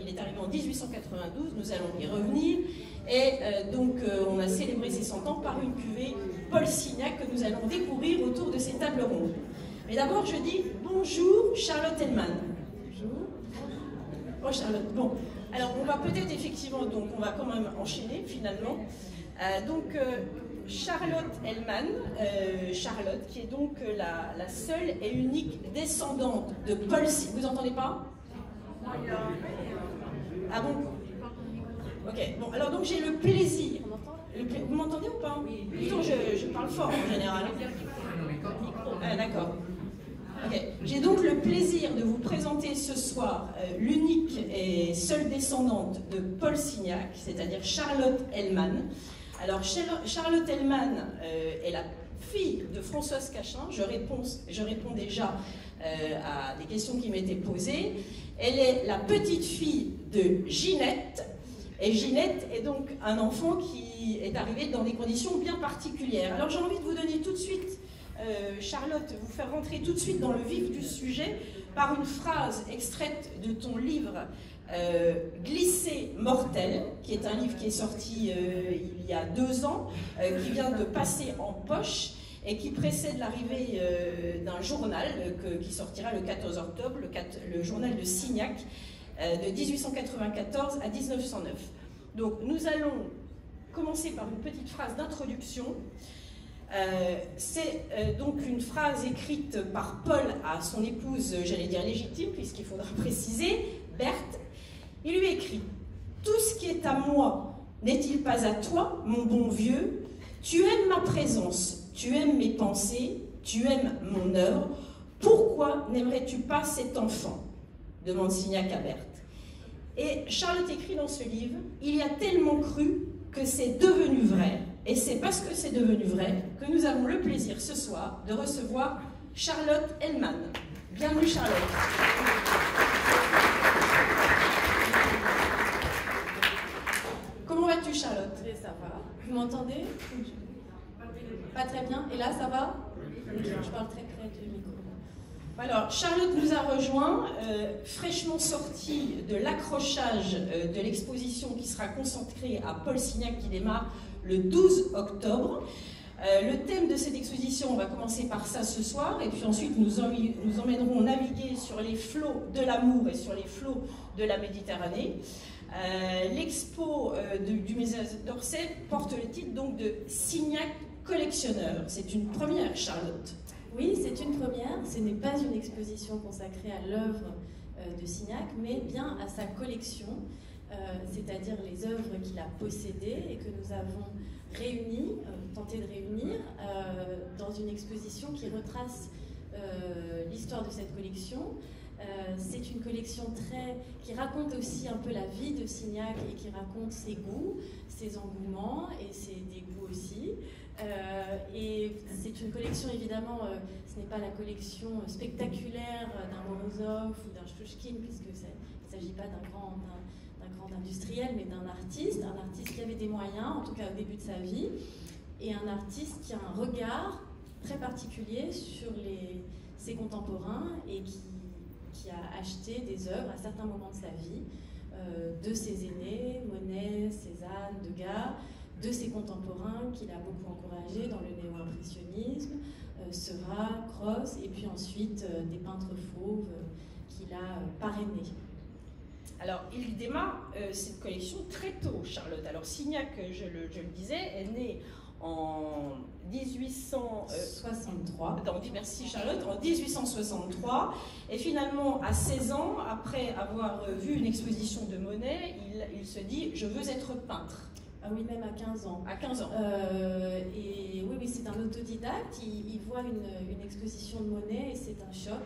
il est arrivé en 1892, nous allons y revenir. Et donc on a célébré ses 100 ans par une cuvée Paul Signac que nous allons découvrir autour de ces tables rondes. Mais d'abord je dis bonjour Charlotte Hellman. Bonjour. Oh Charlotte, bon. Alors on va peut-être effectivement, donc on va quand même enchaîner finalement. Charlotte Hellman, Charlotte qui est donc la seule et unique descendante de Paul Signac. Vous entendez pas? Ah bon? Ok, bon, alors donc j'ai le plaisir. Vous m'entendez ou pas? Oui. Plutôt, je parle fort en général. Ah, d'accord. Ok, j'ai donc le plaisir de vous présenter ce soir l'unique et seule descendante de Paul Signac, c'est-à-dire Charlotte Hellman. Alors, Charlotte Hellman est la fille de Françoise Cachin. Je réponds déjà à des questions qui m'étaient posées. Elle est la petite fille de Ginette. Et Ginette est donc un enfant qui est arrivé dans des conditions bien particulières. Alors j'ai envie de vous donner tout de suite, Charlotte, vous faire rentrer tout de suite dans le vif du sujet par une phrase extraite de ton livre Glisser mortel, qui est un livre qui est sorti il y a 2 ans, qui vient de passer en poche et qui précède l'arrivée d'un journal qui sortira le 14 octobre, le journal de Signac, de 1894 à 1909. Donc nous allons commencer par une petite phrase d'introduction. C'est donc une phrase écrite par Paul à son épouse, j'allais dire légitime, puisqu'il faudra préciser, Berthe. Il lui écrit « Tout ce qui est à moi n'est-il pas à toi, mon bon vieux? Tu aimes ma présence, tu aimes mes pensées, tu aimes mon œuvre. Pourquoi n'aimerais-tu pas cet enfant ?» demande Signac à Berthe. Et Charlotte écrit dans ce livre, il y a tellement cru que c'est devenu vrai. Et c'est parce que c'est devenu vrai que nous avons le plaisir ce soir de recevoir Charlotte Hellman. Bienvenue Charlotte. Comment vas-tu Charlotte? Ça va. Vous m'entendez? Pas très bien. Et là, ça va? Je parle très près du micro. Alors, Charlotte nous a rejoint, fraîchement sortie de l'accrochage de l'exposition qui sera consacrée à Paul Signac qui démarre le 12 octobre. Le thème de cette exposition, on va commencer par ça ce soir, et puis ensuite nous emmènerons naviguer sur les flots de l'amour et sur les flots de la Méditerranée. L'expo du musée d'Orsay porte le titre donc de Signac collectionneur. C'est une première, Charlotte. Oui, c'est une première. Ce n'est pas une exposition consacrée à l'œuvre de Signac, mais bien à sa collection, c'est-à-dire les œuvres qu'il a possédées et que nous avons réunies, tenté de réunir dans une exposition qui retrace l'histoire de cette collection. C'est une collection qui raconte aussi un peu la vie de Signac et qui raconte ses goûts, ses engouements et ses dégoûts aussi. Et c'est une collection, évidemment, ce n'est pas la collection spectaculaire d'un Morozov ou d'un Shchuchkin, puisque il ne s'agit pas d'un grand industriel, mais d'un artiste qui avait des moyens, en tout cas au début de sa vie, et un artiste qui a un regard très particulier sur ses contemporains et qui a acheté des œuvres à certains moments de sa vie, de ses aînés, Monet, Cézanne, Degas, de ses contemporains qu'il a beaucoup encouragés dans le néo-impressionnisme, Seurat, Cros, et puis ensuite des peintres fauves qu'il a parrainés. Alors, il démarre cette collection très tôt, Charlotte. Alors, Signac, je le disais, est né en 1863. Merci Charlotte, en 1863. Et finalement, à 16 ans, après avoir vu une exposition de Monet, il se dit « je veux être peintre ». Ah oui, même à 15 ans. À 15 ans. Et oui, c'est un autodidacte. Il voit une exposition de Monet et c'est un choc.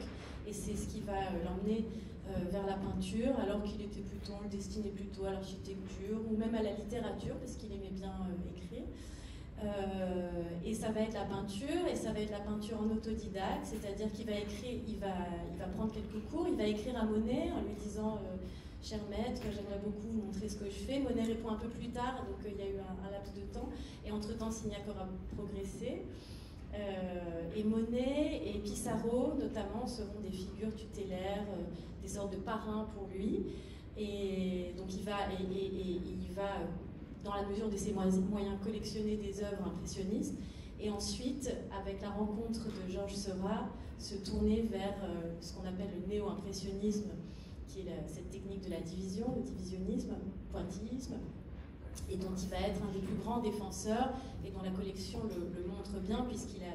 Et c'est ce qui va l'emmener vers la peinture, alors qu'il était destiné plutôt à l'architecture ou même à la littérature, parce qu'il aimait bien écrire. Et ça va être la peinture, et ça va être la peinture en autodidacte, c'est-à-dire qu'il va écrire, il va prendre quelques cours, il va écrire à Monet en lui disant cher maître, j'aimerais beaucoup vous montrer ce que je fais. Monet répond un peu plus tard, donc il y a eu un laps de temps, et entre-temps Signac aura progressé. Et Monet et Pissarro, notamment, seront des figures tutélaires, des sortes de parrains pour lui. Et il va, dans la mesure de ses moyens, collectionner des œuvres impressionnistes. Et ensuite, avec la rencontre de Georges Seurat, se tourner vers ce qu'on appelle le néo-impressionnisme, qui est cette technique de la division, le divisionnisme, pointillisme, et dont il va être un des plus grands défenseurs, et dont la collection le montre bien, puisqu'il a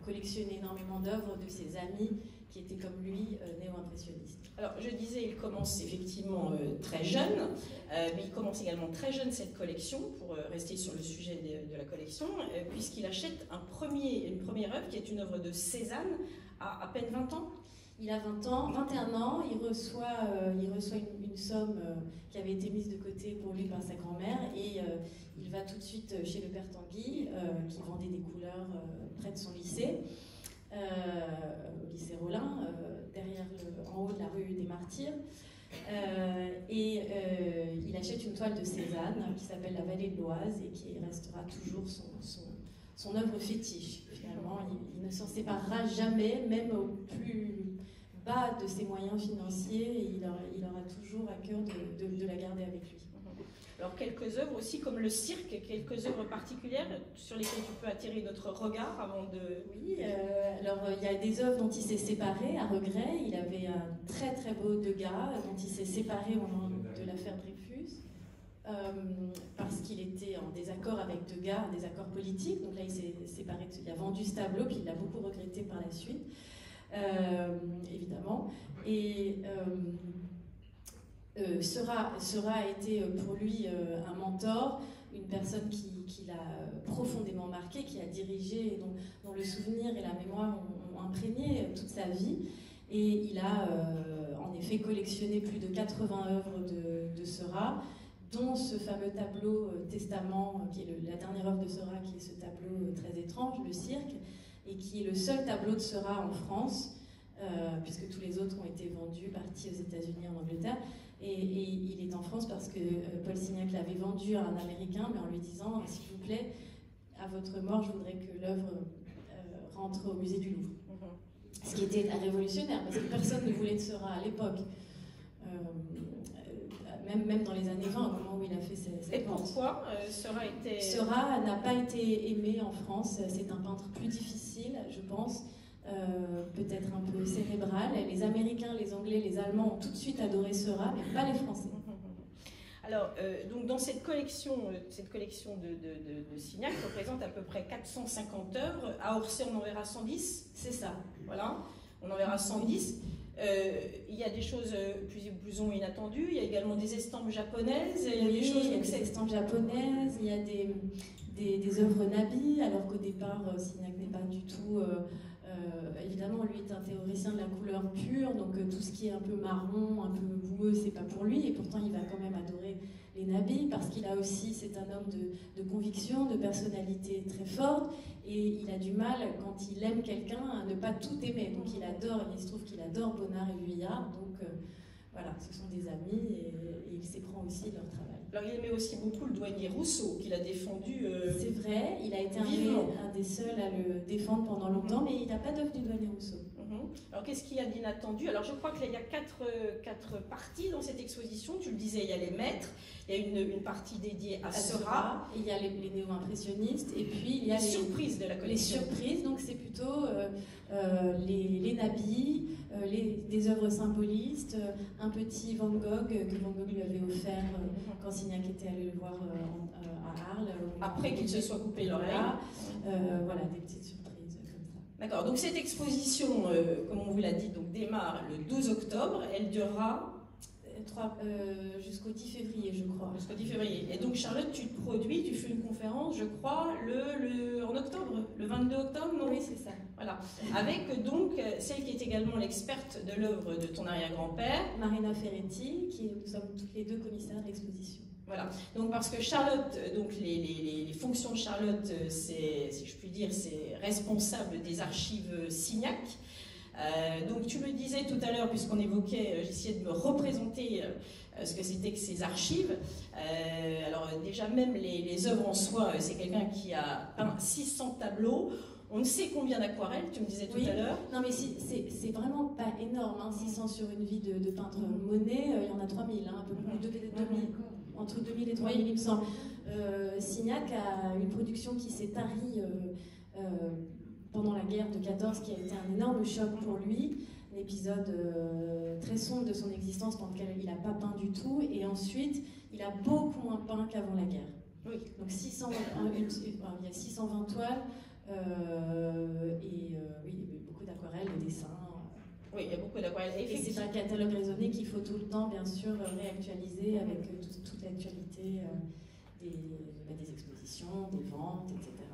collectionné énormément d'œuvres de ses amis qui étaient comme lui néo-impressionnistes. Alors je disais, il commence effectivement très jeune, mais il commence également très jeune cette collection, pour rester sur le sujet de la collection, puisqu'il achète une première œuvre qui est une œuvre de Cézanne à peine 20 ans. Il a 21 ans, il reçoit une somme qui avait été mise de côté pour lui par sa grand-mère, et il va tout de suite chez le père Tanguy, qui vendait des couleurs près de son lycée, au lycée Rollin, en haut de la rue des Martyrs. Il achète une toile de Cézanne qui s'appelle La Vallée de l'Oise et qui restera toujours son œuvre fétiche. Finalement, il ne s'en séparera jamais, même au plus bas de ses moyens financiers, il aura toujours à cœur de la garder avec lui. Alors quelques œuvres aussi comme le cirque, quelques œuvres particulières sur lesquelles tu peux attirer notre regard avant de... Oui, alors il y a des œuvres dont il s'est séparé à regret. Il avait un très très beau Degas dont il s'est séparé au moment de l'affaire Dreyfus, parce qu'il était en désaccord avec Degas, un désaccord politique. Donc là il s'est séparé, il a vendu ce tableau, puis il l'a beaucoup regretté par la suite, évidemment. Et Seurat a été pour lui un mentor, une personne qui l'a profondément marqué, qui a dirigé, dont le souvenir et la mémoire ont imprégné toute sa vie. Et il a en effet collectionné plus de 80 œuvres de Seurat, dont ce fameux tableau Testament, qui est la dernière œuvre de Seurat, qui est ce tableau très étrange, le cirque, et qui est le seul tableau de Seurat en France, puisque tous les autres ont été vendus, partis aux États-Unis, en Angleterre. Et il est en France parce que Paul Signac l'avait vendu à un Américain, mais en lui disant « S'il vous plaît, à votre mort, je voudrais que l'œuvre rentre au musée du Louvre. » Ce qui était révolutionnaire, parce que personne ne voulait de Seurat à l'époque. Même dans les années 20, au moment où il a fait cette vente. Et pourquoi Seurat n'a pas été aimé en France. C'est un peintre plus difficile, je pense. Peut-être un peu cérébral. Les Américains, les Anglais, les Allemands ont tout de suite adoré Seurat, mais pas les Français. Alors, donc dans cette collection de Signac représente à peu près 450 œuvres. À Orsay, on en verra 110. C'est ça. Voilà, on en verra 110. Il y a des choses plus ou moins inattendues. Il y a également des estampes japonaises. Il y a des estampes japonaises. Il y a des œuvres Nabi, alors qu'au départ, Signac n'est pas du tout... évidemment, lui est un théoricien de la couleur pure, donc tout ce qui est un peu marron, un peu boueux, c'est pas pour lui, et pourtant il va quand même adorer les nabis, parce qu'il a aussi, c'est un homme de conviction, de personnalité très forte, et il a du mal, quand il aime quelqu'un, à ne pas tout aimer. Donc il se trouve qu'il adore Bonnard et Vuillard, donc voilà, ce sont des amis, et il s'éprend aussi de leur travail. Alors il aimait aussi beaucoup le douanier Rousseau, qu'il a défendu... C'est vrai, il a été un des seuls à le défendre pendant longtemps, mais il n'a pas d'œuvre du douanier Rousseau. Alors qu'est-ce qu'il y a d'inattendu? Alors je crois qu'il y a quatre parties dans cette exposition. Tu le disais, il y a les maîtres, il y a une partie dédiée à Seurat. Il y a les néo-impressionnistes, et puis il y a les surprises de la collection. Les surprises, donc c'est plutôt les nabis, des œuvres symbolistes, un petit Van Gogh que Van Gogh lui avait offert quand Signac était allé le voir à Arles. Après qu'il se soit coupé l'oreille. Voilà, des petites surprises comme ça. D'accord, donc cette exposition, comme on vous l'a dit, donc, démarre le 12 octobre, elle durera jusqu'au 10 février, je crois. Jusqu'au 10 février. Et donc Charlotte, tu te produis, tu fais une conférence, je crois, en octobre, le 22 octobre, non? Oui, c'est ça. Voilà. Avec donc celle qui est également l'experte de l'œuvre de ton arrière-grand-père, Marina Ferretti, nous sommes toutes les deux commissaires de l'exposition. Voilà, donc parce que Charlotte, donc les fonctions de Charlotte, c'est, si je puis dire, c'est responsable des archives Signac. Donc tu me disais tout à l'heure, puisqu'on évoquait, j'essayais de me représenter ce que c'était que ces archives. Alors déjà même les œuvres en soi, c'est quelqu'un qui a peint 600 tableaux. On ne sait combien d'aquarelles, tu me disais tout à l'heure. Non mais c'est vraiment pas énorme, hein. 600 sur une vie de peintre Monet, il y en a 3000, hein, un peu plus de 2000, entre 2000 et 3000 il me semble. Signac a une production qui s'est tarie pendant la guerre de 14, qui a été un énorme choc pour lui, un épisode très sombre de son existence pendant lequel il n'a pas peint du tout, et ensuite il a beaucoup moins peint qu'avant la guerre. Oui. Donc il y a 620 toiles, oui, il y a beaucoup d'aquarelles, de dessins. Oui, il y a beaucoup d'aquarelles. Et c'est un catalogue raisonné qu'il faut tout le temps, bien sûr, réactualiser avec toute l'actualité des expositions, des ventes, etc.